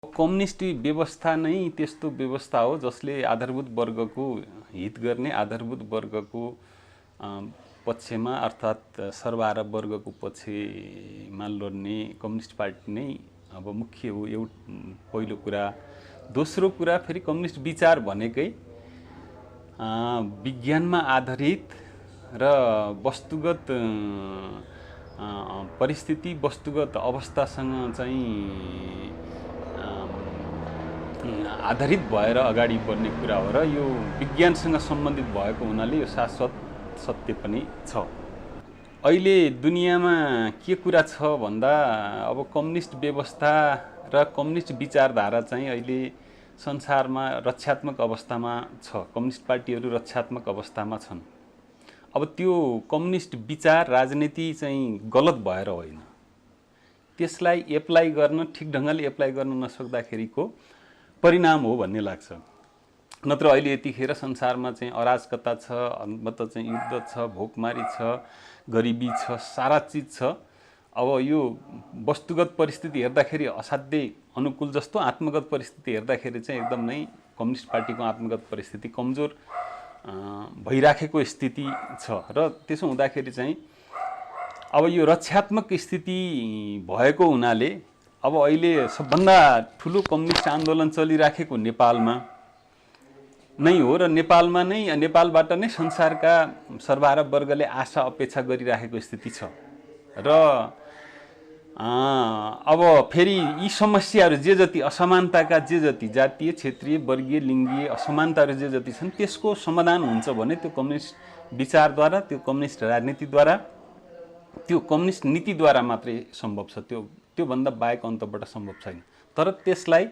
Communist व्यवस्था नै त्यस्तो व्यवस्था हो जसले आधारभूत वर्गको हित गर्ने, आधारभूत वर्गको पक्षमा अर्थात् सर्वहारा वर्गको पक्षमा लड्ने कम्युनिस्ट पार्टी नै अब मुख्य हो। पहिलो कुरा। दोस्रो कुरा, फेरि कम्युनिस्ट विचार भनेकै विज्ञानमा आधारित र वस्तुगत परिस्थिति, वस्तुगत अवस्थासँग चाहिँ आधारित भएर अगाडि बढ्ने कुरा हो र यो विज्ञानसँग सम्बन्धित भएको हुनाले यो शाश्वत सत्य पनि छ। अहिले दुनियाँमा के कुरा छ भन्दा अब कम्युनिस्ट व्यवस्था र कम्युनिस्ट विचारधारा चाहिँ अहिले संसारमा रक्षात्मक अवस्थामा छ। कम्युनिस्ट पार्टीहरू रक्षात्मक अवस्थामा छन्। अब त्यो कम्युनिस्ट विचार राजनीति चाहिँ गलत भएर होइन, त्यसलाई एप्लाई गर्न, ठिक ढङ्गले एप्लाई गर्न नसक्दाखेरिको परिणाम हो भन्ने लाग्छ। नत्र अहिले यतिखेर संसारमा चाहिँ अराजकता छ, मतलब चाहिँ युद्ध छ, भोकमारी छ, गरिबी छ, सारा चिज छ। अब यो वस्तुगत परिस्थिति हेर्दाखेरि असाध्यै अनुकूल जस्तो, आत्मगत परिस्थिति हेर्दाखेरि चाहिँ एकदम नै कम्युनिस्ट पार्टीको आत्मगत परिस्थिति कमजोर भइराखेको स्थिति छ। र त्यसो हुँदाखेरि चाहिँ अब यो रक्षात्मक स्थिति भएको हुनाले अब अहिले सबभन्दा ठुलो कम्युनिस्ट आन्दोलन चलिराखेको नेपालमा नै हो र नेपालबाट नै संसारका सर्वहारा वर्गले आशा अपेक्षा गरिराखेको स्थिति छ। र अब फेरि यी समस्याहरू जे जति असमानताका जे जति जातीय, क्षेत्रीय, वर्गीय, लिङ्गीय असमानताहरू जे जति छन् त्यसको समाधान हुन्छ भने त्यो कम्युनिस्ट विचारद्वारा, त्यो कम्युनिस्ट राजनीतिद्वारा, त्यो कम्युनिस्ट नीतिद्वारा मात्रै सम्भव छ। त्योभन्दा बाहेक अन्तबाट सम्भव छैन। तर त्यसलाई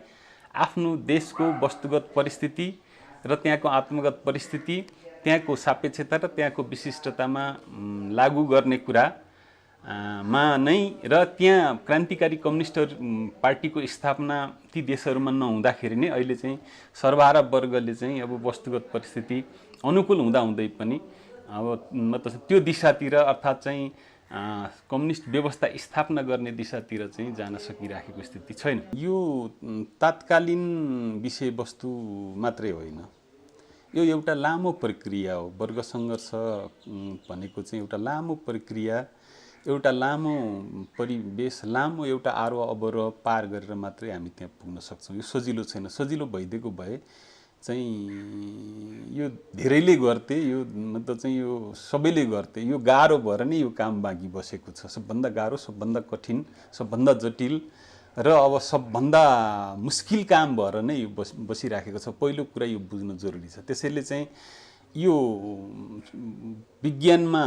आफ्नो देशको वस्तुगत परिस्थिति र त्यहाँको आत्मगत परिस्थिति, त्यहाँको सापेक्षता र त्यहाँको विशिष्टतामा लागू गर्ने कुरामा नै र त्यहाँ क्रान्तिकारी कम्युनिस्ट पार्टीको स्थापना ती देशहरूमा नहुँदाखेरि नै अहिले चाहिँ सर्वहारा वर्गले चाहिँ अब वस्तुगत परिस्थिति अनुकूल हुँदाहुँदै पनि अब मतलब त्यो दिशातिर अर्थात् चाहिँ कम्युनिस्ट व्यवस्था स्थापना गर्ने दिशातिर चाहिँ जान सकिराखेको स्थिति छैन। यो तात्कालीन विषयवस्तु मात्रै होइन, यो एउटा लामो प्रक्रिया हो। वर्ग सङ्घर्ष भनेको चाहिँ एउटा लामो प्रक्रिया, एउटा लामो परिवेश, लामो एउटा आरोह अवरोह पार गरेर मात्रै हामी त्यहाँ पुग्न सक्छौँ। यो सजिलो छैन। सजिलो भइदिएको भए चाहिँ यो धेरैले गर्थे, यो मतलब चाहिँ यो सबैले गर्थे। यो गाह्रो भएर नै यो काम बाँकी बसेको छ। सबभन्दा गाह्रो, सबभन्दा कठिन, सबभन्दा जटिल र अब सबभन्दा मुस्किल काम भएर नै यो बसिराखेको छ। पहिलो कुरा यो बुझ्न जरुरी छ। त्यसैले चाहिँ यो विज्ञानमा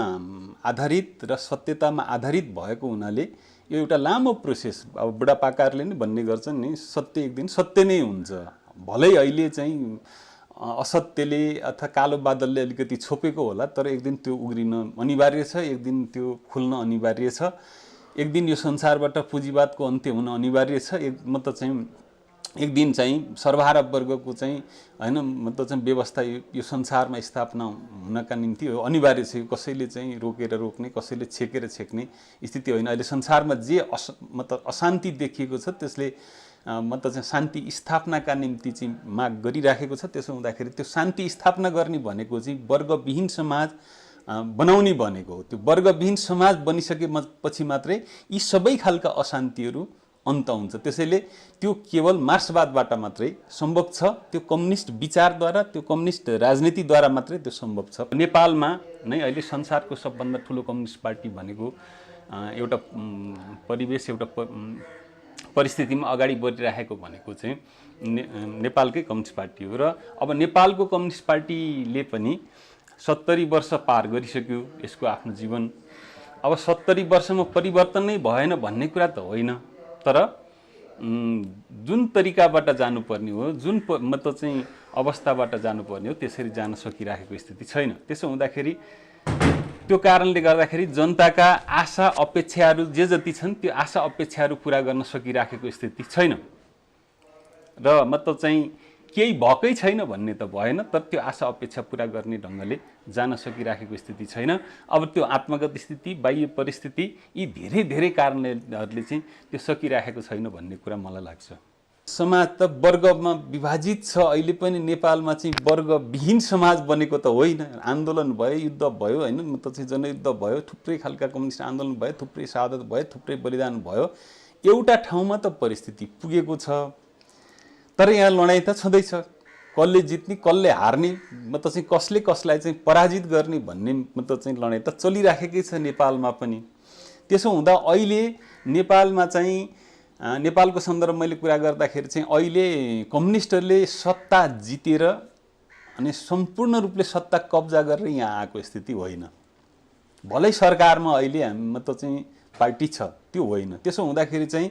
आधारित र सत्यतामा आधारित भएको हुनाले यो एउटा लामो प्रोसेस। अब बुढापाकाहरूले नै भन्ने गर्छन् नि, सत्य एक दिन सत्य नै हुन्छ। भलै अहिले चाहिँ असत्यले अथवा कालो बादलले अलिकति छोपेको होला, तर एक दिन त्यो उग्रिन अनिवार्य छ, एक दिन त्यो खुल्न अनिवार्य छ, एक दिन यो संसारबाट पुँजीवादको अन्त्य हुन अनिवार्य छ। मतलब चाहिँ एक दिन चाहिँ सर्वहारा वर्गको चाहिँ हैन मतलब चाहिँ व्यवस्था यो संसारमा स्थापना हुनका निम्ति अनिवार्य छ। कसैले चाहिँ रोकेर रोक्ने, कसैले छेकेर छेक्ने स्थिति होइन। अहिले संसारमा जे मतलब अशान्ति देखिएको छ त्यसले मतलब चाहिँ शान्ति स्थापनाका निम्ति चाहिँ माग गरिराखेको छ। त्यसो हुँदाखेरि त्यो शान्ति स्थापना गर्ने भनेको चाहिँ वर्गविहीन समाज बनाउने भनेको हो। त्यो वर्गविहीन समाज बनिसकेपछि मात्रै यी सबै खालका अशान्तिहरू अन्त हुन्छ। त्यसैले त्यो केवल मार्क्सवादबाट मात्रै सम्भव छ। त्यो कम्युनिस्ट विचारद्वारा, त्यो कम्युनिस्ट राजनीतिद्वारा मात्रै त्यो सम्भव छ। नेपालमा नै अहिले संसारको सबभन्दा ठुलो कम्युनिस्ट पार्टी भनेको एउटा परिवेश, एउटा परिस्थितिमा अगाडि बढिरहेको भनेको चाहिँ नेपालकै कम्युनिस्ट पार्टी हो। र अब नेपालको कम्युनिस्ट पार्टीले पनि 70 वर्ष पार गरिसक्यो यसको आफ्नो जीवन। अब 70 वर्षमा परिवर्तन नै भएन भन्ने कुरा त होइन, तर जुन तरिकाबाट जानुपर्ने हो, जुन मतलब चाहिँ अवस्थाबाट जानुपर्ने हो त्यसरी जान सकिराखेको स्थिति छैन। त्यसो हुँदाखेरि त्यो कारणले गर्दाखेरि जनताका आशा अपेक्षाहरू जे जति छन् त्यो आशा अपेक्षाहरू पुरा गर्न सकिराखेको स्थिति छैन। र मतलब चाहिँ केही भएकै छैन भन्ने त भएन, तर त्यो आशा अपेक्षा पुरा गर्ने ढङ्गले जान सकिराखेको स्थिति छैन। अब त्यो आत्मगत स्थिति, बाह्य परिस्थिति, यी धेरै धेरै कारणहरूले चाहिँ त्यो सकिराखेको छैन भन्ने कुरा मलाई लाग्छ। समाज त वर्गमा विभाजित छ। अहिले पनि नेपालमा चाहिँ वर्गविहीन समाज बनेको त होइन। आन्दोलन भयो, युद्ध भयो, होइन, मतलब चाहिँ जनयुद्ध भयो, थुप्रै खालका कम्युनिस्ट आन्दोलन भयो, थुप्रै शहादत भयो, थुप्रै बलिदान भयो। एउटा ठाउँमा त परिस्थिति पुगेको छ, तर यहाँ लडाइँ त छँदैछ। कसले जित्ने कसले हार्ने, मतलब चाहिँ कसले कसलाई चाहिँ पराजित गर्ने भन्ने मतलब चाहिँ लडाइँ त चलिराखेकै छ नेपालमा पनि। त्यसो हुँदा अहिले नेपालमा चाहिँ नेपालको सन्दर्भ मैले कुरा गर्दाखेरि चाहिँ अहिले कम्युनिस्टहरूले सत्ता जितेर अनि सम्पूर्ण रूपले सत्ता कब्जा गरेर यहाँ आएको स्थिति होइन। भलै सरकारमा अहिले हामी मतलब चाहिँ पार्टी छ, त्यो होइन। त्यसो हुँदाखेरि चाहिँ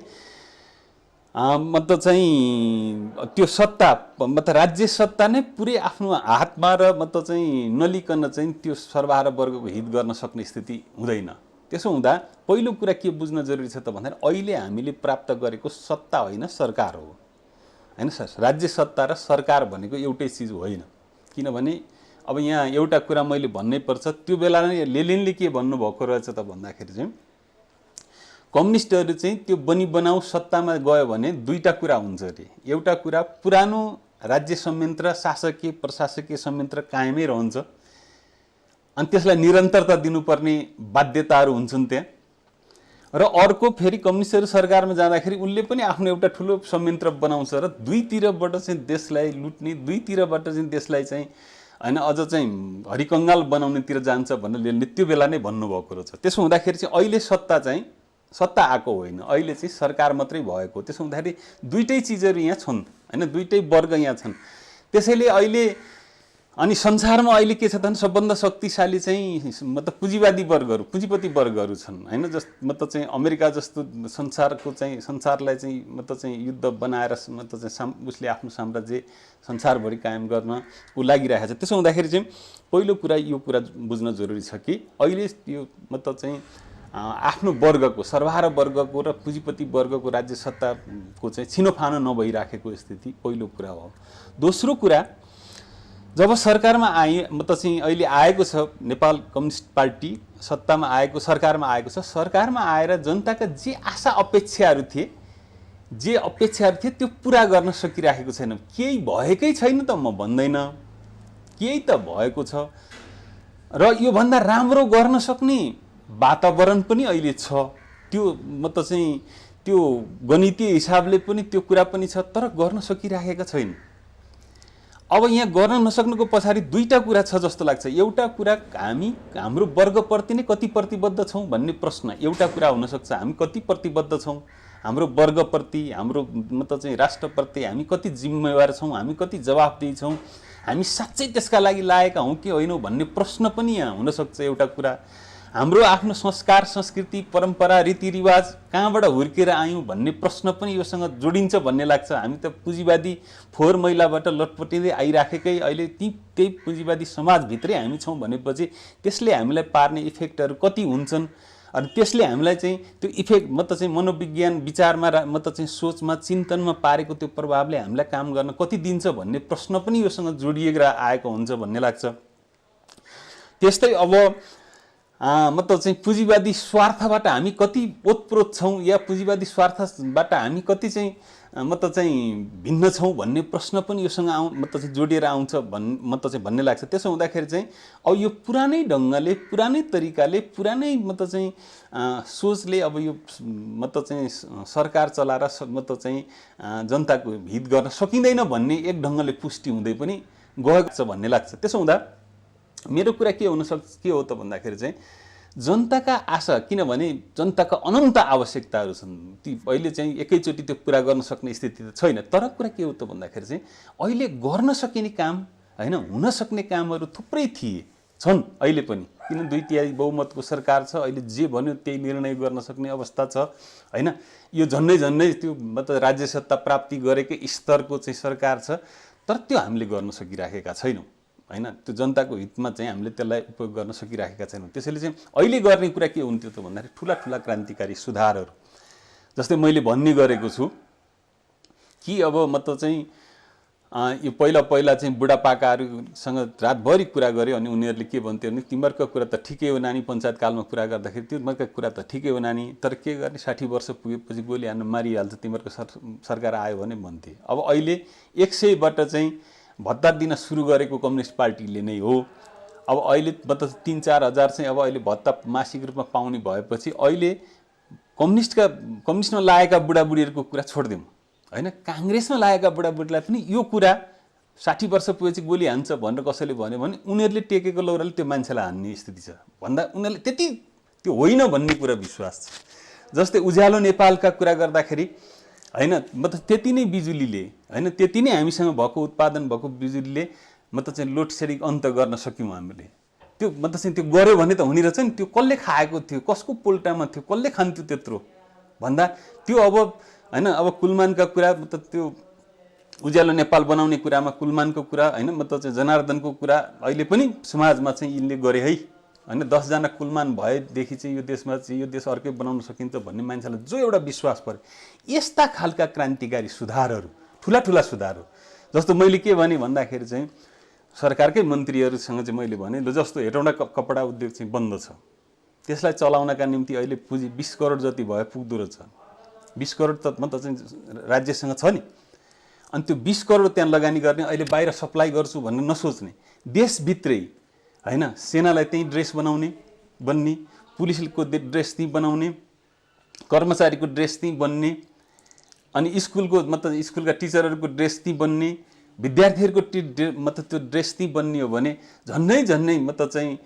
मतलब चाहिँ त्यो सत्ता मतलब राज्य सत्ता नै पुरै आफ्नो हातमा र मतलब चाहिँ नलिकन चाहिँ त्यो सर्वहारा वर्गको हित गर्न सक्ने स्थिति हुँदैन। त्यसो हुँदा पहिलो कुरा के बुझ्न जरुरी छ त भन्दाखेरि अहिले हामीले प्राप्त गरेको सत्ता होइन, सरकार हो, हैन सर। राज्य सत्ता र सरकार भनेको एउटै चिज होइन। किनभने अब यहाँ एउटा कुरा मैले भन्नै पर्छ। त्यो बेला नै लेनिनले के भन्नुभएको रहेछ त भन्दाखेरि चाहिँ कम्युनिस्टहरू चाहिँ त्यो बनाऊ सत्तामा गयो भने दुईटा कुरा हुन्छ अरे। एउटा कुरा पुरानो राज्य संयन्त्र, शासकीय प्रशासकीय संयन्त्र कायमै रहन्छ अनि त्यसलाई निरन्तरता दिनुपर्ने बाध्यताहरू हुन्छन् त्यहाँ। र अर्को फेरि कम्युनिस्टहरू सरकारमा जाँदाखेरि उनले पनि आफ्नो एउटा ठुलो संयन्त्र बनाउँछ र दुईतिरबाट चाहिँ देशलाई लुट्ने, दुईतिरबाट चाहिँ देशलाई चाहिँ हैन अझ चाहिँ हरिकङ्गाल बनाउनेतिर जान्छ भनेर लेनिनले त्यो बेला नै भन्नुभएको रहेछ। त्यसो हुँदाखेरि चाहिँ अहिले सत्ता आएको होइन, अहिले चाहिँ सरकार मात्रै भएको। त्यसो हुँदाखेरि दुईटै चिजहरू यहाँ छन्, हैन, दुईटै वर्ग यहाँ छन्। त्यसैले अहिले अनि संसारमा अहिले के छ त सबभन्दा शक्तिशाली चाहिँ मतलब पुँजीवादी वर्गहरू, पुँजीपति वर्गहरू छन्, हैन। मतलब चाहिँ अमेरिका जस्तो संसारको चाहिँ संसारलाई चाहिँ मतलब चाहिँ युद्ध बनाएर मतलब चाहिँ उसले आफ्नो साम्राज्य संसारभरि कायम गर्न ऊ लागिरहेको छ। त्यसो हुँदाखेरि चाहिँ पहिलो कुरा यो कुरा बुझ्न जरुरी छ कि अहिले यो मतलब चाहिँ आफ्नो वर्गको, सर्वहारा वर्गको र पुँजीपति वर्गको राज्य सत्ताको चाहिँ छिनोफानो नभइराखेको स्थिति पहिलो कुरा हो। दोस्रो कुरा, जब सरकारमा मतलब चाहिँ अहिले आएको छ नेपाल कम्युनिस्ट पार्टी सत्तामा आएको, सरकारमा आएको छ, सरकारमा आएर जनताका जे आशा अपेक्षाहरू थिए त्यो पुरा गर्न सकिराखेको छैन। केही भएकै छैन त म भन्दैन, केही त भएको छ र यो भन्दा राम्रो गर्न सक्ने वातावरण पनि अहिले छ। त्यो मतलब चाहिँ त्यो गणितीय हिसाबले पनि त्यो कुरा पनि छ, तर गर्न सकिराखेका छैन। अब यहाँ गर्न नसक्नुको पछाडि दुईटा कुरा छ जस्तो लाग्छ। एउटा कुरा हामी हाम्रो वर्गप्रति नै कति प्रतिबद्ध छौँ भन्ने प्रश्न एउटा कुरा हुनसक्छ। हामी कति प्रतिबद्ध छौँ हाम्रो वर्गप्रति, हाम्रो मतलब चाहिँ राष्ट्रप्रति हामी कति जिम्मेवार छौँ, हामी कति जवाफदेही छौँ, हामी साँच्चै त्यसका लागि लागेका हौँ कि होइनौँ भन्ने प्रश्न पनि यहाँ हुनसक्छ। एउटा कुरा हाम्रो आफ्नो संस्कार, संस्कृति, परम्परा, रीतिरिवाज कहाँबाट हुर्केर आयौँ भन्ने प्रश्न पनि योसँग जोडिन्छ भन्ने लाग्छ। हामी त पुँजीवादी फोहोर मैलाबाट लटपटिँदै आइराखेकै अहिले त्यही पुँजीवादी समाजभित्रै हामी छौँ भनेपछि त्यसले हामीलाई पार्ने इफेक्टहरू कति हुन्छन्, अनि त्यसले हामीलाई चाहिँ त्यो इफेक्ट मतलब चाहिँ मनोविज्ञान, विचारमा मतलब चाहिँ सोचमा, चिन्तनमा पारेको त्यो प्रभावले हामीलाई काम गर्न कति दिन्छ भन्ने प्रश्न पनि योसँग जोडिएर आएको हुन्छ भन्ने लाग्छ। त्यस्तै अब मतलब चाहिँ पुँजीवादी स्वार्थबाट हामी कति ओतप्रोत छौँ या पुँजीवादी स्वार्थबाट हामी कति चाहिँ मतलब चाहिँ भिन्न छौँ भन्ने प्रश्न पनि योसँग मतलब चाहिँ जोडिएर आउँछ मतलब चाहिँ भन्ने लाग्छ। त्यसो हुँदाखेरि चाहिँ अब यो पुरानै ढङ्गले, पुरानै तरिकाले, पुरानै मतलब चाहिँ सोचले अब यो मतलब चाहिँ सरकार चलाएर मतलब चाहिँ जनताको हित गर्न सकिँदैन भन्ने एक ढङ्गले पुष्टि हुँदै पनि गएको छ भन्ने लाग्छ। त्यसो हुँदा मेरो कुरा के हुनसक्छ, के हो त भन्दाखेरि चाहिँ जनताका आशा, किनभने जनताका अनन्त आवश्यकताहरू छन्, ती अहिले चाहिँ एकैचोटि त्यो पुरा गर्न सक्ने स्थिति त छैन। तर कुरा के हो त भन्दाखेरि चाहिँ अहिले गर्न सकिने काम, हैन, हुन सक्ने कामहरू थुप्रै छन् अहिले पनि। किन 2/3 बहुमतको सरकार छ, अहिले जे भन्यो त्यही निर्णय गर्न सक्ने अवस्था छ, हैन। यो झन्नै त्यो मतलब राज्य सत्ता प्राप्ति गरेकै स्तरको चाहिँ सरकार छ, तर त्यो हामीले गर्न सकिराखेका छैनौँ, हैन। त्यो जनताको हितमा चाहिँ हामीले त्यसलाई उपयोग गर्न सकिराखेका छैनौँ। त्यसैले चाहिँ अहिले गर्ने कुरा के हुन्थ्यो त भन्दाखेरि ठुला क्रान्तिकारी सुधारहरू, जस्तै मैले भन्ने गरेको छु कि अब मतलब चाहिँ यो पहिला चाहिँ बुढापाकाहरूसँग रातभरि कुरा गऱ्यो अनि उनीहरूले के भन्थ्यो भने तिमीहरूको कुरा त ठिकै हो नानी, पञ्चायतकालमा कुरा गर्दाखेरि तिमीहरूको कुरा त ठिकै हो नानी, तर के गर्ने 60 वर्ष पुगेपछि गोली हान्न मारिहाल्छ तिमीहरूको सरकार आयो भने भन्थे। अब अहिले 100बाट चाहिँ भत्ता दिन सुरु गरेको कम्युनिस्ट पार्टीले नै हो। अब अहिले मतलब 3-4 हजार चाहिँ अब अहिले भत्ता मासिक रूपमा पाउने भएपछि अहिले कम्युनिस्टमा लागेका बुढाबुढीहरूको कुरा छोडिदिउँ हैन, काङ्ग्रेसमा लागेका बुढाबुढीलाई पनि यो कुरा 60 वर्ष पुगेपछि गोली हान्छ भनेर कसैले भन्यो भने उनीहरूले टेकेको लौराले त्यो मान्छेलाई हान्ने स्थिति छ भन्दा उनीहरूले त्यति त्यो होइन भन्ने कुरा विश्वास छ। जस्तै उज्यालो नेपालका कुरा गर्दाखेरि हैन मतलब त्यति नै बिजुलीले हैन त्यति नै हामीसँग भएको उत्पादन भएको बिजुलीले मतलब चाहिँ लोड सेडिङ अन्त गर्न सक्यौँ हामीले। त्यो मतलब चाहिँ त्यो गर्यो भने त हुने रहेछ नि, त्यो कसले खाएको थियो, कसको पोल्टामा थियो, कसले खान्थ्यो त्यत्रो भन्दा त्यो अब हैन अब कुलमानका कुरा मतलब त्यो उज्यालो नेपाल बनाउने कुरामा कुलमानको कुरा हैन मतलब चाहिँ जनार्दनको कुरा अहिले पनि समाजमा चाहिँ यिनले गरे है हैन 10 जना कुलमान भएदेखि चाहिँ यो देशमा चाहिँ यो देश अर्कै बनाउन सकिन्छ भन्ने मान्छेलाई जो एउटा विश्वास पर्यो। यस्ता खालका क्रान्तिकारी सुधारहरू ठुला सुधारहरू जस्तो मैले के भने भन्दाखेरि चाहिँ सरकारकै मन्त्रीहरूसँग चाहिँ मैले भने जस्तो हेटौँडा कपडा उद्योग चाहिँ बन्द छ, त्यसलाई चलाउनका निम्ति अहिले पुँजी 20 करोड जति भए पुग्दो रहेछ। 20 करोड त मतलब चाहिँ राज्यसँग छ नि, अनि त्यो 20 करोड त्यहाँ लगानी गर्ने अहिले बाहिर सप्लाई गर्छु भनेर नसोच्ने, देशभित्रै हैन सेनालाई त्यही ड्रेस बन्ने, पुलिसको ड्रेस त्यही बनाउने, कर्मचारीको ड्रेस त्यही बन्ने, अनि स्कुलको मतलब स्कुलका टिचरहरूको ड्रेस त्यही बन्ने, विद्यार्थीहरूको मतलब त्यो ड्रेस त्यही बन्ने हो भने झन्नै मतलब चाहिँ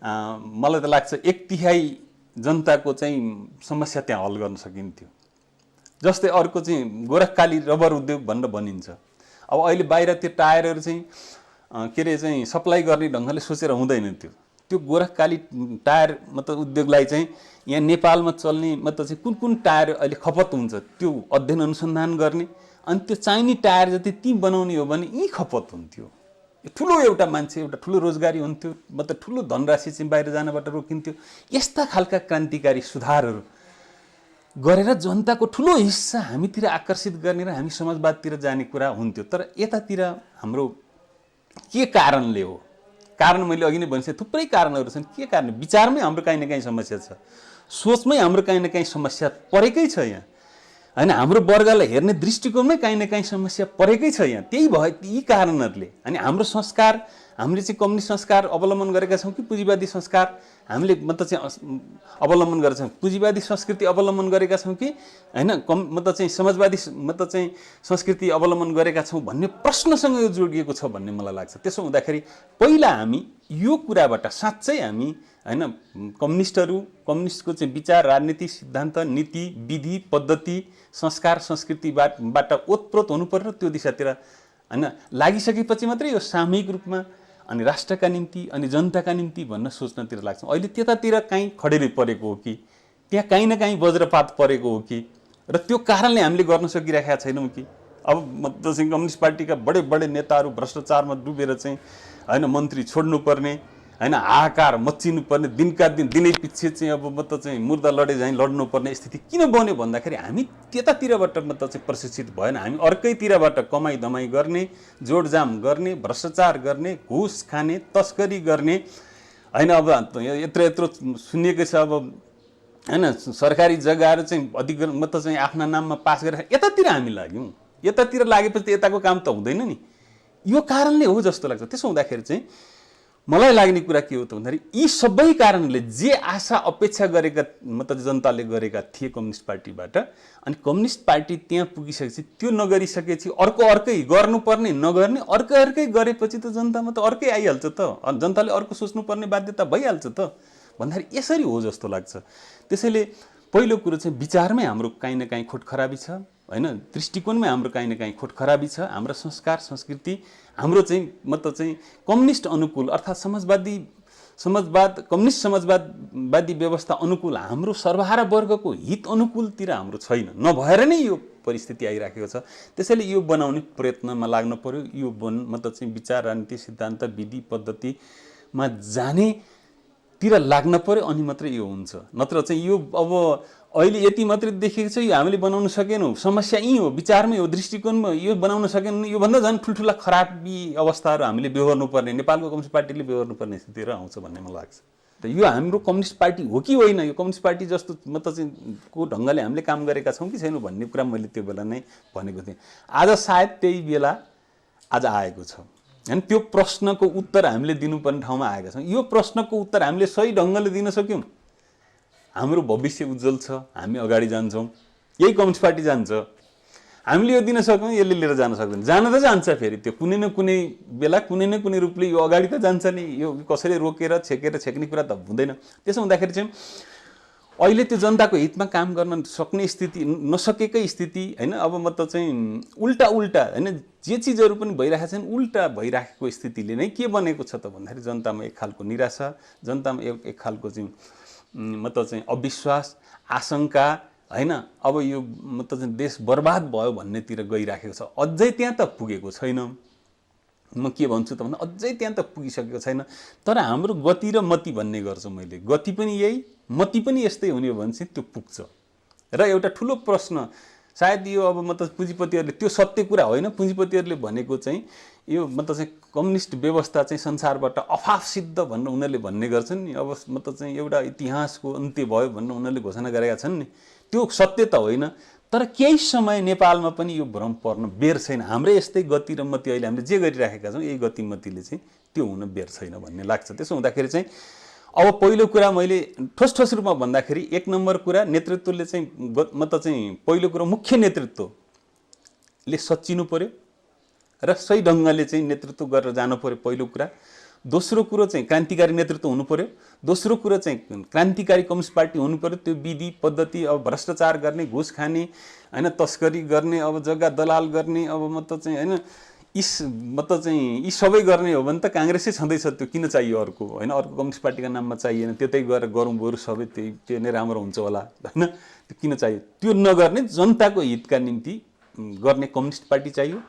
मलाई त लाग्छ 1/3 जनताको चाहिँ समस्या त्यहाँ हल गर्न सकिन्थ्यो। जस्तै अर्को चाहिँ गोरखकाली रबर उद्योग भनेर भनिन्छ। अब अहिले बाहिर त्यो टायरहरू चाहिँ के अरे चाहिँ सप्लाई गर्ने ढङ्गले सोचेर हुँदैन। त्यो गोरखकाली टायर मतलब उद्योगलाई चाहिँ यहाँ नेपालमा चल्ने मतलब चाहिँ कुन टायर अहिले खपत हुन्छ त्यो अध्ययन अनुसन्धान गर्ने, अनि त्यो चाहिने टायर जति ती बनाउने हो भने यी खपत हुन्थ्यो। ठुलो एउटा मान्छे एउटा ठुलो रोजगारी हुन्थ्यो, मतलब ठुलो धनराशि चाहिँ बाहिर जानबाट रोकिन्थ्यो। यस्ता खालका क्रान्तिकारी सुधारहरू गरेर जनताको ठुलो हिस्सा हामीतिर आकर्षित गर्ने र हामी समाजवादतिर जाने कुरा हुन्थ्यो। तर यतातिर हाम्रो के कारणले हो, कारण मैले अघि नै भनिसकेँ थुप्रै कारणहरू छन्। के कारण? विचारमै हाम्रो काहीँ न काहीँ समस्या छ, सोचमै हाम्रो काहीँ न काहीँ समस्या परेकै छ यहाँ हैन, हाम्रो वर्गलाई हेर्ने दृष्टिकोणमै काहीँ न काहीँ समस्या परेकै छ यहाँ। त्यही भयो यी कारणहरूले। अनि हाम्रो संस्कार हामीले चाहिँ कम्युनिस्ट संस्कार अवलम्बन गरेका छौँ कि पुँजीवादी संस्कार हामीले मतलब चाहिँ अवलम्बन गरेका छौँ, पुँजीवादी संस्कृति अवलम्बन गरेका छौँ कि हैन मतलब चाहिँ समाजवादी मतलब चाहिँ संस्कृति अवलम्बन गरेका छौँ भन्ने प्रश्नसँग यो जोडिएको छ भन्ने मलाई लाग्छ। त्यसो हुँदाखेरि पहिला हामी यो कुराबाट साँच्चै हामी हैन कम्युनिस्टको चाहिँ विचार, राजनीति, सिद्धान्त, नीति, विधि, पद्धति, संस्कार, संस्कृतिबाट ओतप्रोत हुनु पर्यो। त्यो दिशातिर हैन लागिसकेपछि मात्रै यो सामूहिक रूपमा अनि राष्ट्रका निम्ति अनि जनताका निम्ति भन्न सोच्नतिर लाग्छौँ। अहिले त्यतातिर काहीँ खडेरी परेको हो कि त्यहाँ काहीँ न काहीँ वज्रपात परेको हो कि, र त्यो कारणले हामीले गर्न सकिरहेका छैनौँ कि अब मतलब चाहिँ कम्युनिस्ट पार्टीका बडे नेताहरू भ्रष्टाचारमा डुबेर चाहिँ हैन मन्त्री छोड्नुपर्ने हैन हाहाकार मच्चिनुपर्ने, दिनका दिन दिनै पछि चाहिँ अब मतलब चाहिँ मुर्दा लडे झैँ लड्नुपर्ने स्थिति किन बन्यो भन्दाखेरि हामी त्यतातिरबाट मतलब चाहिँ प्रशिक्षित भएन। हामी अर्कैतिरबाट कमाई दमाई गर्ने, जोडजाम गर्ने, भ्रष्टाचार गर्ने, घुस खाने, तस्करी गर्ने हैन। अब यत्रो सुनिएको छ अब हैन सरकारी जग्गाहरू चाहिँ अधिग्रहण मतलब चाहिँ आफ्ना नाममा पास गरेर यतातिर हामी लाग्यौँ। यतातिर लागेपछि यताको काम त हुँदैन नि, यो कारणले हो जस्तो लाग्छ। त्यसो हुँदाखेरि चाहिँ मलाई लाग्ने कुरा के हो त भन्दाखेरि यी सबै कारणले जे आशा अपेक्षा गरेका मतलब जनताले गरेका थिए कम्युनिस्ट पार्टीबाट, अनि कम्युनिस्ट पार्टी त्यहाँ पुगिसकेपछि त्यो नगरिसकेपछि अर्कै गर्नुपर्ने नगर्ने अर्कै गरेपछि त जनतामा त अर्कै आइहाल्छ त, जनताले अर्को सोच्नुपर्ने बाध्यता भइहाल्छ त भन्दाखेरि यसरी हो जस्तो लाग्छ। त्यसैले पहिलो कुरो चाहिँ विचारमै हाम्रो काहीँ न काहीँ खोट खराबी छ हैन, दृष्टिकोणमै हाम्रो काहीँ न काहीँ खोट खराबी छ। हाम्रो संस्कार संस्कृति हाम्रो चाहिँ मतलब चाहिँ कम्युनिस्ट अनुकूल अर्थात् कम्युनिस्ट समाजवादी व्यवस्था अनुकूल हाम्रो सर्वहारा वर्गको हित अनुकूलतिर हाम्रो छैन, नभएर नै यो परिस्थिति आइराखेको छ। त्यसैले यो बनाउने प्रयत्नमा लाग्न पर्यो। यो मतलब चाहिँ विचार, राजनीति, सिद्धान्त, विधि, पद्धतिमा जाने तिर लाग्न पर्यो अनि मात्रै यो हुन्छ। नत्र चाहिँ यो अब अहिले यति मात्रै देखेको छ, यो हामीले बनाउन सकेनौँ, समस्या यहीँ हो, विचारमै हो, दृष्टिकोणमा यो बनाउन सकेनौँ, योभन्दा झन् ठुल्ठुला खराबी अवस्थाहरू हामीले बेहोर्नुपर्ने, नेपालको कम्युनिस्ट पार्टीले बेहोर्नुपर्ने स्थितिहरू आउँछ भन्ने मलाई लाग्छ। यो हाम्रो कम्युनिस्ट पार्टी हो कि होइन, यो कम्युनिस्ट पार्टी जस्तो मतलब चाहिँ को ढङ्गले हामीले काम गरेका छौँ कि छैनौँ भन्ने कुरा मैले त्यो बेला नै भनेको थिएँ। आज सायद त्यही बेला आज आएको छ होइन। त्यो प्रश्नको उत्तर हामीले दिनुपर्ने ठाउँमा आएका छौँ। यो प्रश्नको उत्तर हामीले सही ढङ्गले दिन सक्यौँ, हाम्रो भविष्य उज्जवल छ, हामी अगाडि जान्छौँ, यही कम्युनिस्ट पार्टी जान्छ। हामीले यो दिन सक्यौँ, यसले लिएर जान सक्दैन, जान त जान्छ, फेरि त्यो कुनै न कुनै बेला कुनै न कुनै रूपले यो अगाडि त जान्छ नि, यो कसैले रोकेर छेक्ने कुरा त हुँदैन। त्यसो हुँदाखेरि चाहिँ अहिले त्यो जनताको हितमा काम गर्न सक्ने स्थिति नसकेकै स्थिति होइन। अब म त चाहिँ उल्टा होइन, जे चिजहरू पनि भइरहेका छन् उल्टा भइराखेको स्थितिले नै के बनेको छ त भन्दाखेरि जनतामा एक खालको निराशा, जनतामा एक खालको चाहिँ मतलब चाहिँ अविश्वास, आशंका होइन। अब यो मतलब चाहिँ देश बर्बाद भयो भन्नेतिर गइराखेको छ। अझै त्यहाँ त पुगेको छैन, म के भन्छु त भन्दा अझै त्यहाँ त पुगिसकेको छैन। तर हाम्रो गति र मति भन्ने गर्छु मैले, गति पनि यही, मति पनि यस्तै हुने हो भने चाहिँ त्यो पुग्छ। र एउटा ठुलो प्रश्न सायद यो अब मतलब पुँजीपतिहरूले, त्यो सत्य कुरा होइन, पुँजीपतिहरूले भनेको चाहिँ यो मतलब चाहिँ कम्युनिस्ट व्यवस्था चाहिँ संसारबाट अफाफ सिद्ध भनेर उनीहरूले भन्ने गर्छन् नि। अब मतलब चाहिँ एउटा इतिहासको अन्त्य भयो भनेर उनीहरूले घोषणा गरेका छन् नि, त्यो सत्य त होइन। तर केही समय नेपालमा पनि यो भ्रम पर्न बेर छैन। हाम्रै यस्तै गति र मति अहिले हामीले जे गरिराखेका छौँ यही गति मतिले चाहिँ त्यो हुन बेर छैन भन्ने लाग्छ। त्यसो हुँदाखेरि चाहिँ अब पहिलो कुरा मैले ठोस रूपमा भन्दाखेरि एक नम्बर कुरा नेतृत्वले चाहिँ मतलब चाहिँ पहिलो कुरो मुख्य नेतृत्वले सच्चिनु पर्यो र सही ढङ्गले चाहिँ नेतृत्व गरेर जानु पर्यो पहिलो कुरा। दोस्रो कुरो चाहिँ क्रान्तिकारी नेतृत्व हुनु पर्यो। दोस्रो कुरो चाहिँ क्रान्तिकारी कम्युनिस्ट पार्टी हुनु पर्यो। त्यो विधि पद्धति अब भ्रष्टाचार गर्ने, घुस खाने होइन, तस्करी गर्ने, अब जग्गा दलाल गर्ने, अब मतलब चाहिँ होइन मतलब चाहिँ यी सबै गर्ने हो भने त काङ्ग्रेसै छँदैछ, त्यो किन चाहियो अर्को होइन, अर्को कम्युनिस्ट पार्टीका नाममा चाहिएन, त्यतै गएर गरौँ बरु सबै त्यो नै राम्रो हुन्छ होला होइन, त्यो किन चाहियो। त्यो नगर्ने जनताको हितका निम्ति गर्ने कम्युनिस्ट पार्टी चाहियो।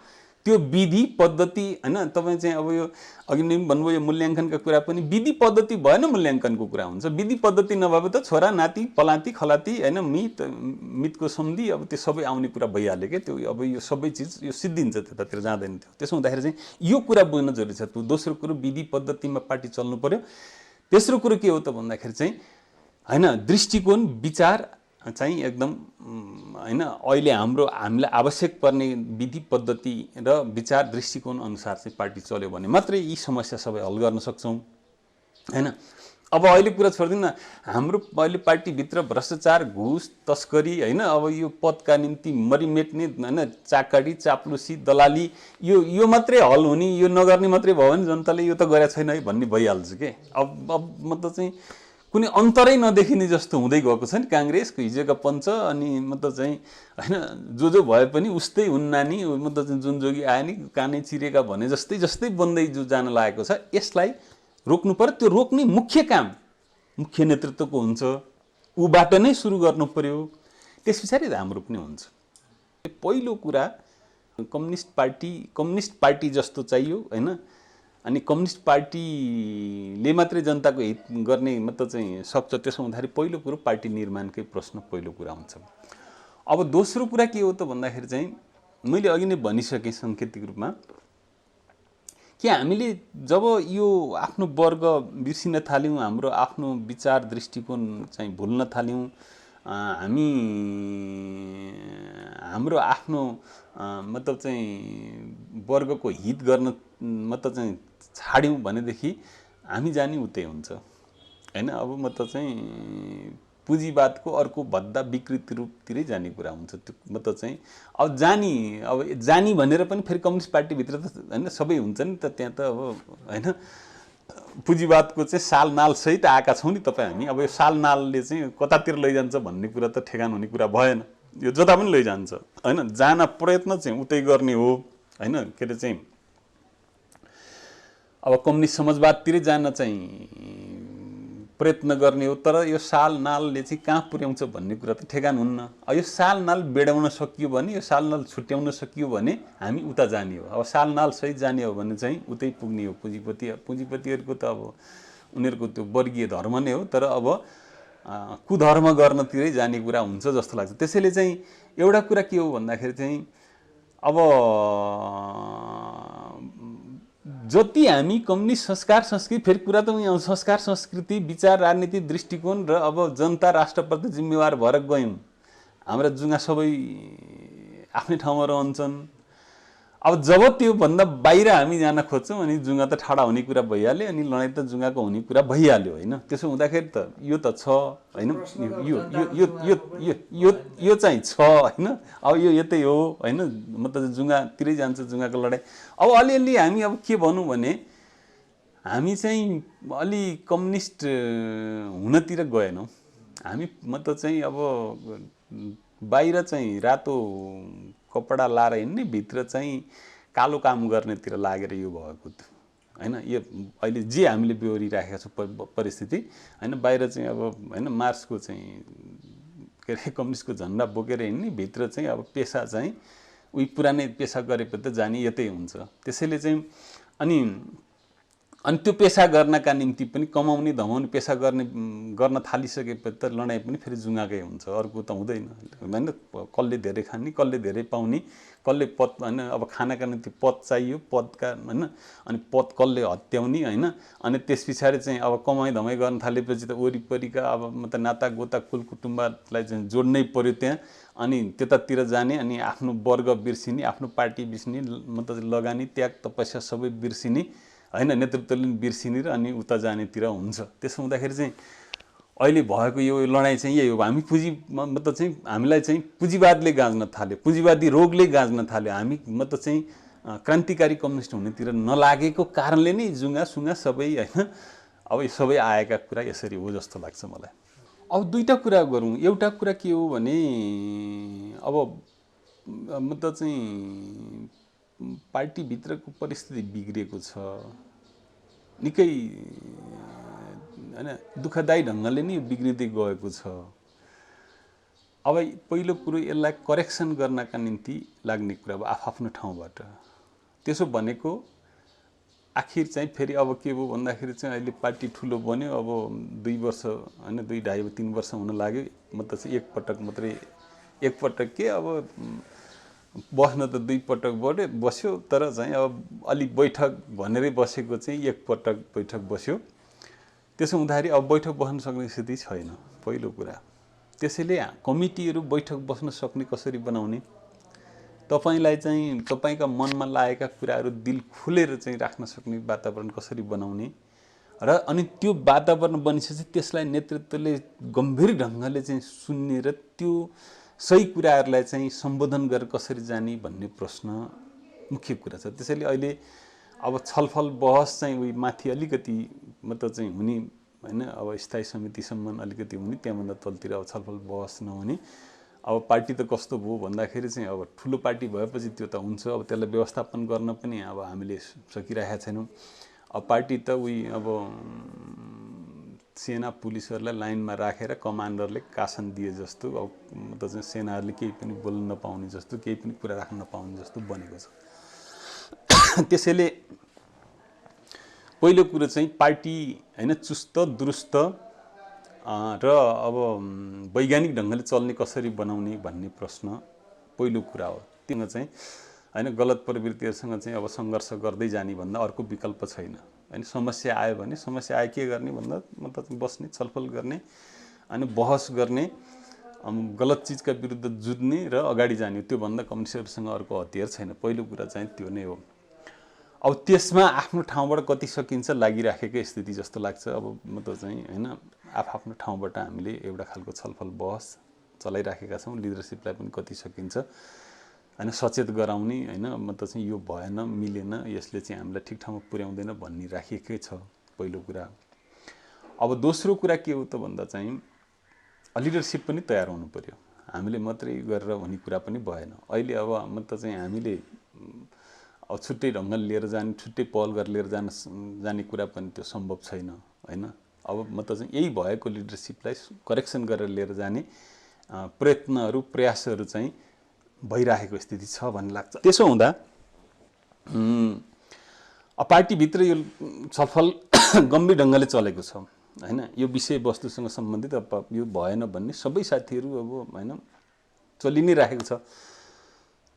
त्यो विधि पद्धति होइन, तपाईँ चाहिँ अब यो अघि नै भन्नुभयो यो मूल्याङ्कनका कुरा पनि विधि पद्धति भएन मूल्याङ्कनको कुरा हुन्छ। विधि पद्धति नभए त छोरा नाति पलाती खलाती होइन, मितको सम्धि अब त्यो सबै आउने कुरा भइहाल्यो क्या। त्यो अब यो सबै चिज यो सिद्धिन्छ, त्यतातिर जाँदैन थियो। त्यसो हुँदाखेरि चाहिँ यो कुरा बुझ्न जरुरी छ। दोस्रो कुरो विधि पद्धतिमा पार्टी चल्नु पर्यो। तेस्रो कुरो के हो त भन्दाखेरि चाहिँ होइन दृष्टिकोण विचार चाहिँ एकदम होइन अहिले हामीलाई आवश्यक पर्ने विधि पद्धति र विचार दृष्टिकोण अनुसार चाहिँ पार्टी चल्यो भने मात्रै यी समस्या सबै हल गर्न सक्छौँ होइन। अब अहिले कुरा छोडिदिनु न, हाम्रो अहिले पार्टीभित्र भ्रष्टाचार घुस तस्करी होइन, अब यो पदका निम्ति मरिमेट्ने होइन, चाकडी चाप्लुसी दलाली यो मात्रै हल हुने, यो नगर्ने मात्रै भयो भने जनताले यो त गरेको छैन है भन्ने भइहाल्छ के। अब मतलब चाहिँ कुनै अन्तरै नदेखिने जस्तो हुँदै गएको छ नि काङ्ग्रेसको हिजोका पञ्च अनि मतलब चाहिँ होइन, जो भए पनि उस्तै हुन् नानी, मतलब चाहिँ जुन जोगी आए नि कानै चिरेका भने जस्तै बन्दै जो जान लागेको छ। यसलाई रोक्नु पर्यो। त्यो रोक्ने मुख्य काम मुख्य नेतृत्वको हुन्छ, ऊबाट नै सुरु गर्नु पर्यो, त्यस पछाडि हाम्रो पनि हुन्छ। पहिलो कुरा कम्युनिस्ट पार्टी जस्तो चाहियो होइन। अनि कम्युनिस्ट पार्टीले मात्रै जनताको हित गर्ने मतलब चाहिँ सक्छ। त्यसो हुँदाखेरि पहिलो कुरो पार्टी निर्माणकै प्रश्न पहिलो कुरा हुन्छ। अब दोस्रो कुरा के हो त भन्दाखेरि चाहिँ मैले अघि नै भनिसकेँ सङ्केतिक रूपमा कि हामीले जब यो आफ्नो वर्ग बिर्सिन थाल्यौँ, हाम्रो आफ्नो विचार दृष्टिकोण चाहिँ भुल्न थाल्यौँ, हाम्रो आफ्नो मतलब चाहिँ वर्गको हित गर्न मतलब चाहिँ छाड्यौँ भनेदेखि हामी जाने उतै हुन्छ होइन। अब मतलब चाहिँ पुँजीवादको अर्को भद्दा विकृत रूपतिरै जाने कुरा हुन्छ। त्यो मतलब चाहिँ अब जानी भनेर पनि फेरि कम्युनिस्ट पार्टीभित्र त होइन सबै हुन्छ नि त, त्यहाँ त अब होइन पुँजीवादको चाहिँ साल नाल सहित आएका छौँ नि तपाईँ हामी। अब यो साल नालले चाहिँ कतातिर लैजान्छ भन्ने कुरा त ठेगान हुने कुरा भएन, यो जता पनि लैजान्छ होइन। जान प्रयत्न चाहिँ उतै गर्ने हो होइन। के अरे चाहिँ अब कम्युनिस्ट समाजवादतिरै जान चाहिँ प्रयत्न गर्ने हो, तर यो साल नालले चाहिँ कहाँ पुर्याउँछ भन्ने कुरा त ठेगान हुन्न। यो साल नाल बेडाउन सकियो भने, यो साल नाल छुट्याउन सकियो भने हामी उता जाने हो। अब साल नाल सहित जाने हो भने चाहिँ उतै पुग्ने हो। पुँजीपतिहरूको त अब उनीहरूको त्यो वर्गीय धर्म नै हो, तर अब कुधर्म गर्नतिरै जाने कुरा हुन्छ जस्तो लाग्छ। त्यसैले चाहिँ एउटा कुरा के हो भन्दाखेरि चाहिँ अब जति हामी कम्युनिस्ट संस्कार संस्कृति, फेरि कुरा त उही आउँछ, संस्कार संस्कृति विचार राजनीति दृष्टिकोण र अब जनता राष्ट्रप्रति जिम्मेवार भएर गयौँ, हाम्रा जुङ्गा सबै आफ्नै ठाउँमा रहन्छन्। अब जब त्यो भन्दा बाहिर हामी जान खोज्छौँ अनि जुङ्गा त ठाडा हुने कुरा भइहाल्यो, अनि लडाइँ त जुङ्गाको हुने कुरा भइहाल्यो होइन। त्यसो हुँदाखेरि त यो त छ होइन, यो यो यो यो यो यो यो चाहिँ छ होइन। अब यो यतै हो होइन, म त जुङ्गातिरै जान्छ, जुङ्गाको लडाइँ। अब अलिअलि हामी अब के भनौँ भने हामी चाहिँ अलि कम्युनिस्ट हुनतिर गएनौँ हामी। म त चाहिँ अब बाहिर चाहिँ रातो कपडा लाएर हिँड्ने, भित्र चाहिँ कालो काम गर्नेतिर लागेर यो भएको होइन। यो अहिले जे हामीले बेहोरिराखेका छौँ परिस्थिति होइन, बाहिर चाहिँ अब होइन मार्क्सको चाहिँ के अरे कम्युनिस्टको झन्डा बोकेर हिँड्ने, भित्र चाहिँ अब पेसा चाहिँ उही पुरानै पेसा गरेपछि त जाने यतै हुन्छ। त्यसैले चाहिँ अनि त्यो पेसा गर्नका निम्ति पनि कमाउने धमाउने पेसा गर्न थालिसकेपछि त लडाइँ पनि फेरि जुङ्गाकै हुन्छ, अर्को त हुँदैन होइन। कसले धेरै खाने, कसले धेरै पाउने, कसले पद होइन, अब खानाका निम्ति पद चाहियो, पदका होइन, अनि पद कसले हत्याउने होइन। अनि त्यस पछाडि चाहिँ अब कमाइ धमाइ गर्न थालेपछि त वरिपरिका अब म त नाता गोता कुल कुटुम्बलाई चाहिँ जोड्नै पर्यो त्यहाँ, अनि त्यतातिर जाने, अनि आफ्नो वर्ग बिर्सिने, आफ्नो पार्टी बिर्सिने, म त लगानी त्याग तपस्या सबै बिर्सिने होइन, नेतृत्वले बिर्सिने र अनि उता जानेतिर हुन्छ। त्यसो हुँदाखेरि चाहिँ अहिले भएको यो लडाइँ चाहिँ यही हो। हामी म त चाहिँ हामीलाई चाहिँ पुँजीवादले गाँच्न थाल्यो, पुँजीवादी रोगले गाँच्न थाल्यो। हामी म त चाहिँ क्रान्तिकारी कम्युनिस्ट हुनेतिर नलागेको कारणले नै जुङ्गा सुङ्गा सबै होइन अब यो सबै आएका कुरा यसरी हो जस्तो लाग्छ मलाई। अब दुईटा कुरा गरौँ। एउटा कुरा के हो भने अब म त चाहिँ पार्टीभित्रको परिस्थिति बिग्रिएको छ निकै होइन, दुःखदायी ढङ्गले नै बिग्रिँदै गएको छ। अब पहिलो कुरो यसलाई करेक्सन गर्नका निम्ति लाग्ने कुरा अब आफ्नो ठाउँबाट। त्यसो भनेको आखिर चाहिँ फेरि अब के भयो भन्दाखेरि चाहिँ अहिले पार्टी ठुलो बन्यो, अब 2 वर्ष होइन 2, 2.5, 3 वर्ष हुन लाग्यो। म त चाहिँ एकपटक के अब बस्न त 2 पटक बस्यो, तर चाहिँ अब अलि बैठक भनेरै बसेको चाहिँ एकपटक बैठक बस्यो। त्यसो हुँदाखेरि अब बैठक बस्न सक्ने स्थिति छैन पहिलो कुरा। त्यसैले कमिटीहरू बैठक बस्न सक्ने कसरी बनाउने, तपाईलाई चाहिँ तपाईका मनमा लागेका कुराहरू दिल खुलेर चाहिँ राख्न सक्ने वातावरण कसरी बनाउने र अनि त्यो वातावरण बनिसकेपछि त्यसलाई नेतृत्वले गम्भीर ढङ्गले चाहिँ सुन्ने र त्यो सही कुराहरूलाई चाहिँ सम्बोधन गरेर कसरी जाने भन्ने प्रश्न मुख्य कुरा छ। त्यसैले अहिले अब छलफल बहस चाहिँ उही माथि अलिकति मतलब चाहिँ हुने होइन, अब स्थायी समितिसम्म अलिकति हुने, त्यहाँभन्दा तलतिर अब छलफल बहस नहुने। अब पार्टी त कस्तो भयो भन्दाखेरि चाहिँ अब ठुलो पार्टी भएपछि त्यो त हुन्छ, अब त्यसलाई व्यवस्थापन गर्न पनि अब हामीले सकिरहेका छैनौँ। अब पार्टी त उही अब सेना पुलिसहरूलाई लाइनमा राखेर कमान्डरले कासन दिए जस्तो, अब त चाहिँ सेनाहरूले केही पनि बोल्न नपाउने जस्तो, केही पनि कुरा राख्न नपाउने जस्तो बनेको छ। त्यसैले पहिलो कुरो चाहिँ पार्टी होइन चुस्त दुरुस्त र अब वैज्ञानिक ढङ्गले चल्ने कसरी बनाउने भन्ने प्रश्न पहिलो कुरा हो। त्यो चाहिँ होइन गलत प्रवृत्तिहरूसँग चाहिँ अब सङ्घर्ष गर्दै जाने भन्दा अर्को विकल्प छैन होइन। समस्या आयो भने समस्या आयो के गर्ने भन्दा मतलब बस्ने, छलफल गर्ने, अनि बहस गर्ने, गलत चिजका विरुद्ध जुझ्ने र अगाडि जाने, त्योभन्दा कम्युनिस्टहरूसँग अर्को हतियार छैन। पहिलो कुरा चाहिँ त्यो नै हो। अब त्यसमा आफ्नो ठाउँबाट कति सकिन्छ लागिराखेकै स्थिति जस्तो लाग्छ। अब म त चाहिँ होइन आफ्नो ठाउँबाट हामीले एउटा खालको छलफल बहस चलाइराखेका छौँ। लिडरसिपलाई पनि कति सकिन्छ होइन सचेत गराउने होइन, म त चाहिँ यो भएन मिलेन, यसले चाहिँ हामीलाई ठिक ठाउँमा पुर्याउँदैन भन्ने राखिएकै छ पहिलो कुरा। अब दोस्रो कुरा के हो त भन्दा चाहिँ लिडरसिप पनि तयार हुनु पर्यो। हामीले मात्रै गरेर हुने कुरा पनि भएन। अहिले अब म त चाहिँ हामीले अब छुट्टै ढङ्गले लिएर जाने, छुट्टै पहल गरेर लिएर जाने कुरा पनि त्यो सम्भव छैन होइन। अब म त चाहिँ यही भएको लिडरसिपलाई करेक्सन गरेर लिएर जाने प्रयत्नहरू प्रयासहरू चाहिँ भइरहेको स्थिति छ भन्ने लाग्छ। त्यसो हुँदा पार्टीभित्र यो छलफल गम्भीर ढङ्गले चलेको छ हैन। यो विषयवस्तुसँग सम्बन्धित यो भएन भन्ने सबै साथीहरू अब हैन चलि नै राखेको छ,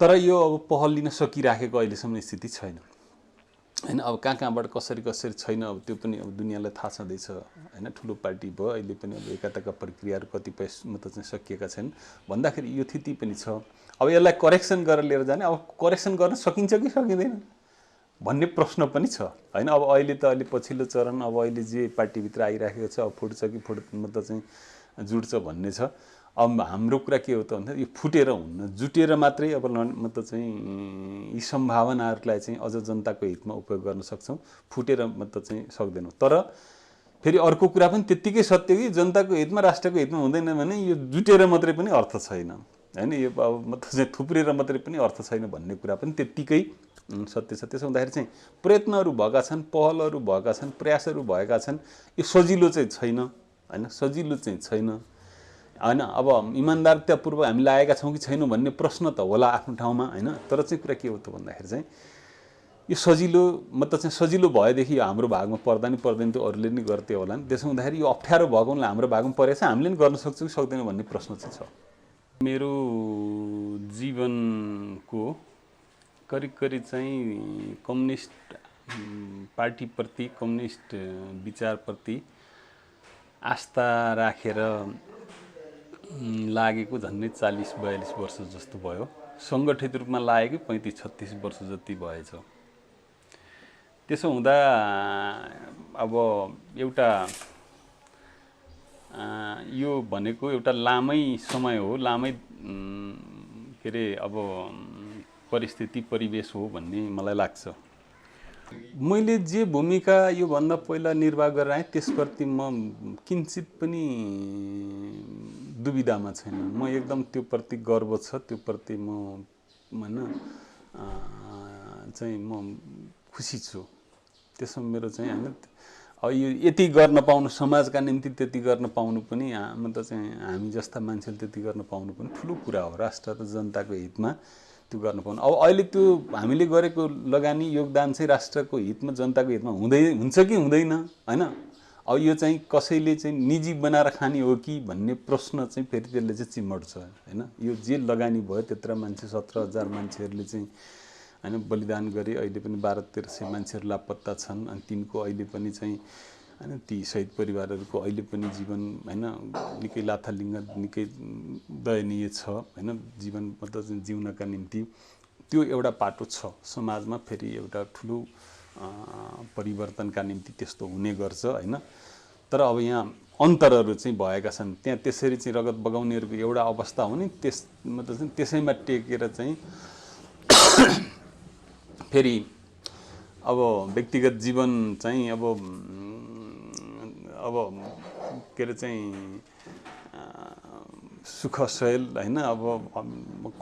तर यो अब पहल लिन सकिराखेको अहिलेसम्म स्थिति छैन हैन। अब कहाँबाट कसरी छैन, अब त्यो पनि अब दुनियाँलाई थाहा छँदैछ हैन। ठुलो पार्टी भयो, अहिले पनि अब एकातका प्रक्रियाहरू कतिपय चाहिँ सकिएका छैन भन्दाखेरि यो स्थिति पनि छ। अब यसलाई करेक्सन गरेर लिएर जाने, अब करेक्सन गर्न सकिन्छ कि सकिँदैन भन्ने प्रश्न पनि छ हैन। अब अहिले त अलि पछिल्लो चरण, अब अहिले जे पार्टीभित्र आइराखेको छ, अब फुट्छ कि चाहिँ जुट्छ भन्ने छ। अब हाम्रो कुरा के हो त भन्दा यो फुटेर हुन्न, जुटेर मात्रै अब चाहिँ यी सम्भावनाहरूलाई चाहिँ अझ जनताको हितमा उपयोग गर्न सक्छौँ, फुटेर चाहिँ सक्दैनौँ। तर फेरि अर्को कुरा पनि त्यत्तिकै सत्य कि जनताको हितमा राष्ट्रको हितमा हुँदैन भने यो जुटेर मात्रै पनि अर्थ छैन हैन। यो अब चाहिँ थुप्रेर मात्रै पनि अर्थ छैन भन्ने कुरा पनि त्यत्तिकै सत्य छ। त्यसो हुँदाखेरि चाहिँ प्रयत्नहरू भएका छन्, पहलहरू भएका छन्, प्रयासहरू भएका छन्। यो सजिलो चाहिँ छैन हैन, सजिलो चाहिँ छैन हैन। अब इमान्दारितापूर्वक हामी लागेका छौँ कि छैनौँ भन्ने प्रश्न त होला आफ्नो ठाउँमा हैन। तर चाहिँ कुरा के हो त भन्दाखेरि चाहिँ यो सजिलो चाहिँ सजिलो भएदेखि यो हाम्रो भागमा पर्दा नि पर्दैन, त्यो अरूले नि गर्थे होला नि। त्यसो हुँदाखेरि यो अप्ठ्यारो भएको हुनाले हाम्रो भागमा परेछ, हामीले नि गर्न सक्छौँ कि सक्दैनौँ भन्ने प्रश्न चाहिँ छ। मेरो जीवनको करिब चाहिँ कम्युनिस्ट पार्टीप्रति, कम्युनिस्ट विचारप्रति आस्था राखेर लागेको झन्डै 40-42 वर्ष जस्तो भयो। सङ्गठित रूपमा लागेको 35-36 वर्ष जति भएछ। त्यसो हुँदा अब एउटा यो भनेको एउटा लामै समय हो, लामै के अरे अब परिस्थिति परिवेश हो भन्ने मलाई लाग्छ। मैले जे भूमिका योभन्दा पहिला निर्वाह गरेर आएँ त्यसप्रति म किञ्चित पनि दुविधामा छैन। म एकदम त्यो प्रति गर्व छ, त्यो प्रति म हैन चाहिँ म खुसी छु। त्यसमा मेरो चाहिँ हैन अब यो यति गर्न पाउनु, समाजका निम्ति त्यति गर्न पाउनु पनि चाहिँ हामी जस्ता मान्छेले त्यति गर्न पाउनु पनि ठुलो कुरा हो। राष्ट्र र जनताको हितमा त्यो गर्न पाउनु, अब अहिले त्यो हामीले गरेको लगानी योगदान चाहिँ राष्ट्रको हितमा, जनताको हितमा हुन्छ कि हुँदैन हैन। अब यो चाहिँ कसैले चाहिँ निजी बनाएर खाने हो कि भन्ने प्रश्न चाहिँ फेरि त्यसले चाहिँ चिमट्छ हैन। यो जे लगानी भयो त्यत्र मान्छे 17,000 मान्छेहरूले चाहिँ हैन बलिदान गरे, अहिले पनि 1200-1300 मान्छेहरू लापत्ता छन्। अनि तिनको अहिले पनि चाहिँ हैन ती शहीद परिवारहरूको अहिले पनि जीवन हैन निकै लाथालिङ्ग, निकै दयनीय छ हैन। जीवन चाहिँ जिउनका निम्ति त्यो एउटा पाटो छ समाजमा, फेरि एउटा ठुलो परिवर्तनका निम्ति त्यस्तो हुने गर्छ हैन। तर अब यहाँ अन्तरहरू चाहिँ भएका छन्। त्यहाँ त्यसरी चाहिँ रगत बगाउनेहरूको एउटा अवस्था हो नि, चाहिँ त्यसैमा टेकेर चाहिँ फेरि अब व्यक्तिगत जीवन चाहिँ अब के अरे चाहिँ सुखशैल हैन, अब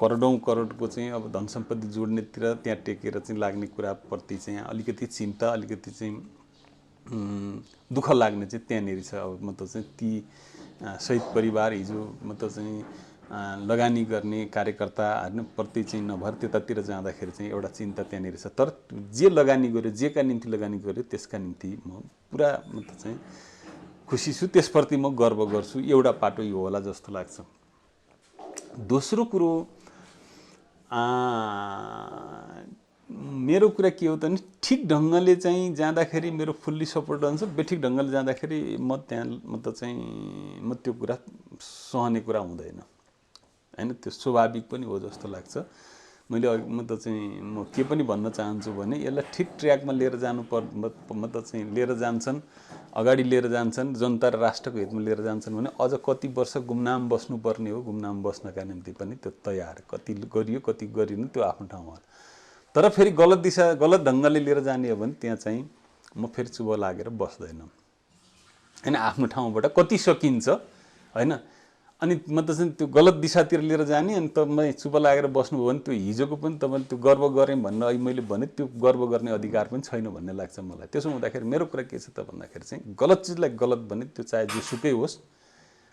करोडौँ-करोडको चाहिँ अब धन सम्पत्ति जोड्नेतिर त्यहाँ टेकेर चाहिँ लाग्ने कुराप्रति चाहिँ अलिकति चिन्ता, अलिकति चाहिँ दुःख लाग्ने चाहिँ त्यहाँनिर छ। अब चाहिँ ती शहीद परिवार, हिजो चाहिँ लगानी गर्ने कार्यकर्ताहरू प्रति चाहिँ नभर त्यतातिर जाँदाखेरि चाहिँ एउटा चिन्ता त्यहाँनिर छ। तर जे लगानी गर्यो, जेका निम्ति लगानी गर्यो त्यसका निम्ति म पुरा चाहिँ खुसी छु, त्यसप्रति म गर्व गर्छु। एउटा पाटो यो होला जस्तो लाग्छ। दोस्रो कुरो मेरो कुरा के हो त नि, ठिक ढङ्गले चाहिँ जाँदाखेरि मेरो फुल्ली सपोर्ट हुन्छ, बेठिक ढङ्गले जाँदाखेरि म त्यो कुरा सहने कुरा हुँदैन हैन। त्यो स्वाभाविक पनि हो जस्तो लाग्छ। मैले चाहिँ म के पनि भन्न चाहन्छु भने यसलाई ठिक ट्र्याकमा लिएर जानु चाहिँ लिएर जान्छन्, अगाडि लिएर जान्छन्, जनता र राष्ट्रको हितमा लिएर जान्छन् भने अझ कति वर्ष गुमनाम बस्नुपर्ने हो। गुमनाम बस्नका निम्ति पनि त्यो तयार, कति गरियो कति गरिन त्यो आफ्नो ठाउँमा। तर फेरि गलत दिशा, गलत ढङ्गले लिएर जाने हो भने त्यहाँ चाहिँ म फेरि चुब लागेर बस्दैन हैन। आफ्नो ठाउँबाट कति सकिन्छ हैन। अनि चाहिँ त्यो गलत दिशातिर लिएर जाने, अनि तपाईँ चुप लागेर बस्नुभयो भने त्यो हिजोको पनि तपाईँले त्यो गर्व गरेँ भन्न अहिले मैले भने त्यो गर्व गर्ने अधिकार पनि छैन भन्ने लाग्छ मलाई। त्यसो हुँदाखेरि मेरो कुरा के छ त भन्दाखेरि चाहिँ गलत चिजलाई गलत भने त्यो चाहे जेसुकै होस्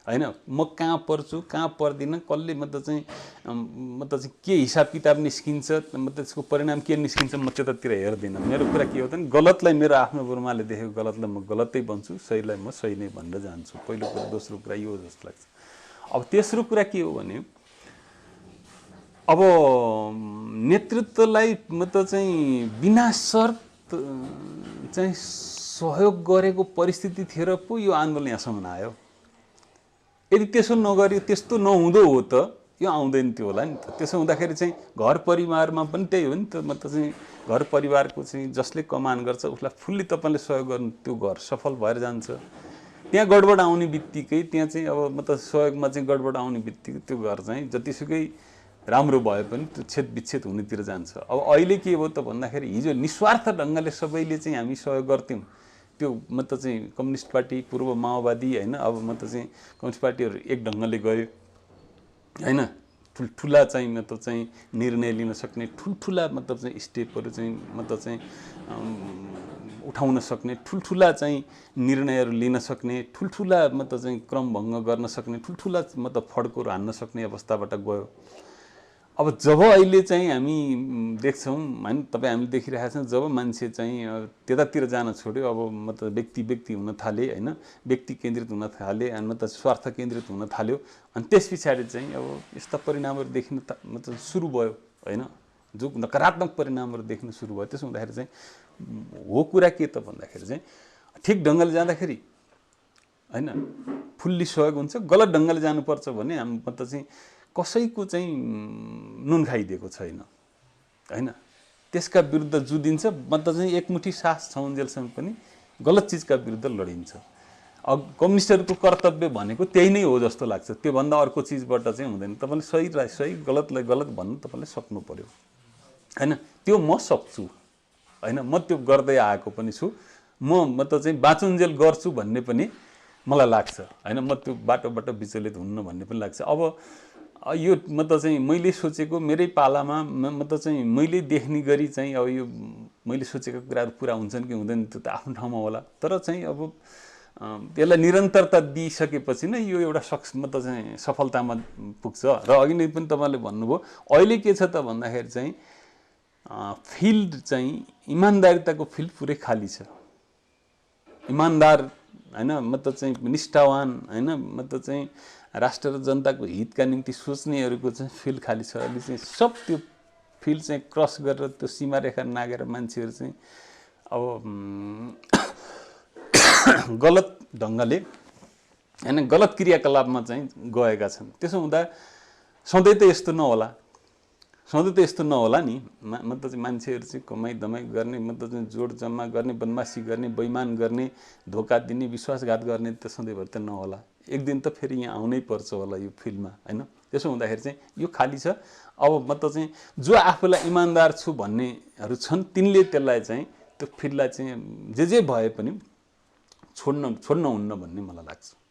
हैन। म कहाँ पर्छु कहाँ पर्दिनँ, कसले मतलब चाहिँ के हिसाब किताब निस्किन्छ, मतलब त्यसको परिणाम के निस्किन्छ, म त्यतातिर हेर्दिनँ। मेरो कुरा के हो त, गलतलाई मेरो आफ्नो बुर्माले देखेको गलतलाई म गलतै भन्छु, सहीलाई म सही नै भनेर जान्छु। पहिलो कुरा। दोस्रो कुरा यो जस्तो लाग्छ। अब तेस्रो कुरा के हो भने, अब नेतृत्वलाई मतलब चाहिँ बिना शर्त चाहिँ सहयोग गरेको परिस्थिति थिएर पो यो आन्दोलन यहाँसम्म आयो। यदि त्यसो नगरी, त्यस्तो नहुँदो हो त यो आउँदैन थियो होला नि त। त्यसो हुँदाखेरि चाहिँ घर परिवारमा पनि त्यही हो नि त। मतलब चाहिँ घर परिवारको चाहिँ जसले कमान गर्छ उसलाई फुल्ली तपाईँले सहयोग गर्नु, त्यो घर सफल भएर जान्छ। त्यहाँ गडबड आउने बित्तिकै, त्यहाँ चाहिँ अब मतलब सहयोगमा चाहिँ गडबड आउने बित्तिकै त्यो घर चाहिँ जतिसुकै राम्रो भए पनि त्यो छेद विच्छेद हुनेतिर जान्छ। अब अहिले के हो त भन्दाखेरि, हिजो निस्वार्थ ढङ्गले सबैले चाहिँ हामी सहयोग गर्थ्यौँ, त्यो मतलब चाहिँ कम्युनिस्ट पार्टी, पूर्व माओवादी हैन, अब मतलब चाहिँ कम्युनिस्ट पार्टीहरू एक ढङ्गले गयो हैन। ठुल्ठुला चाहिँ मतलब चाहिँ निर्णय लिन सक्ने, ठुल्ठुला मतलब चाहिँ स्टेपहरू चाहिँ मतलब चाहिँ उठाउन सक्ने, ठुल्ठुला चाहिँ निर्णयहरू लिन सक्ने, ठुल्ठुला मतलब चाहिँ क्रमभङ्ग गर्न सक्ने, ठुल्ठुला मतलब फड्कोहरू हान्न सक्ने अवस्थाबाट गयो। अब जब अहिले चाहिँ हामी देख्छौँ हैन, तपाईँ हामीले देखिरहेका छौँ, जब मान्छे चाहिँ त्यतातिर जान छोड्यो, अब मतलब व्यक्ति हुन थाले हैन, व्यक्ति केन्द्रित हुन थाले, अनि मतलब स्वार्थ केन्द्रित हुन थाल्यो, अनि त्यस पछाडि चाहिँ अब यस्ता परिणामहरू देखिन मतलब सुरु भयो हैन, जो नकारात्मक परिणामहरू देखिन सुरु भयो। त्यसो हुँदाखेरि चाहिँ हो कुरा के त भन्दाखेरि चाहिँ, ठिक ढङ्गले जाँदाखेरि हैन फुल्ली सहयोग हुन्छ, गलत ढङ्गले जानुपर्छ भने हामी मतलब चाहिँ कसैको चाहिँ नुन खाइदिएको छैन हैन। त्यसका विरुद्ध जुदिन्छ, मतलब चाहिँ एकमुठी सास छौन्जेलसम्म पनि गलत चिजका विरुद्ध लडिन्छ। अब कम्युनिस्टहरूको कर्तव्य भनेको त्यही नै हो जस्तो लाग्छ। त्योभन्दा अर्को चिजबाट चाहिँ हुँदैन। तपाईँले सहीलाई सही, गलतलाई गलत भन्नु तपाईँले सक्नु पर्यो हैन। त्यो म सक्छु हैन, म त्यो गर्दै आएको पनि छु, म मतलब चाहिँ बाँचुन्जेल गर्छु भन्ने पनि मलाई लाग्छ हैन। म त्यो बाटोबाट विचलित हुन्न भन्ने पनि लाग्छ। अब यो मतलब चाहिँ मैले सोचेको मेरै पालामा मतलब चाहिँ मैले देख्ने गरी चाहिँ अब यो मैले सोचेको कुराहरू पुरा हुन्छन् कि हुँदैन त्यो त आफ्नो ठाउँमा होला, तर चाहिँ अब यसलाई निरन्तरता दिइसकेपछि नै यो एउटा मतलब चाहिँ सफलतामा पुग्छ। र अघि नै पनि तपाईँले भन्नुभयो, अहिले के छ त भन्दाखेरि चाहिँ फिल्ड चाहिँ इमान्दारिताको फिल्ड पुरै खाली छ। इमान्दार हैन, मतलब चाहिँ निष्ठावान हैन, मतलब चाहिँ राष्ट्र र जनताको हितका निम्ति सोच्नेहरूको चाहिँ फिल्ड खाली छ। अहिले चाहिँ सब त्यो फिल्ड चाहिँ क्रस गरेर त्यो सीमारेखा नागेर मान्छेहरू चाहिँ अब गलत ढङ्गले हैन, गलत क्रियाकलापमा चाहिँ गएका छन्। त्यसो हुँदा सधैँ त यस्तो नहोला, सधैँ त यस्तो नहोला नि। मतलब चाहिँ मान्छेहरू चाहिँ कमाइ दमाई गर्ने, मतलब चाहिँ जोड जम्मा गर्ने, बदमासी गर्ने, बैमान गर्ने, धोका दिने, विश्वासघात गर्ने त सधैँभरि त नहोला। एक दिन त फेरि यहाँ आउनै पर्छ होला यो फिल्डमा हैन। त्यसो हुँदाखेरि चाहिँ यो खाली छ। अब मतलब चाहिँ जो आफूलाई इमान्दार छु भन्नेहरू छन्, तिनले त्यसलाई चाहिँ त्यो फिल्डलाई चाहिँ जे भए पनि छोड्न हुन्न भन्ने मलाई लाग्छ।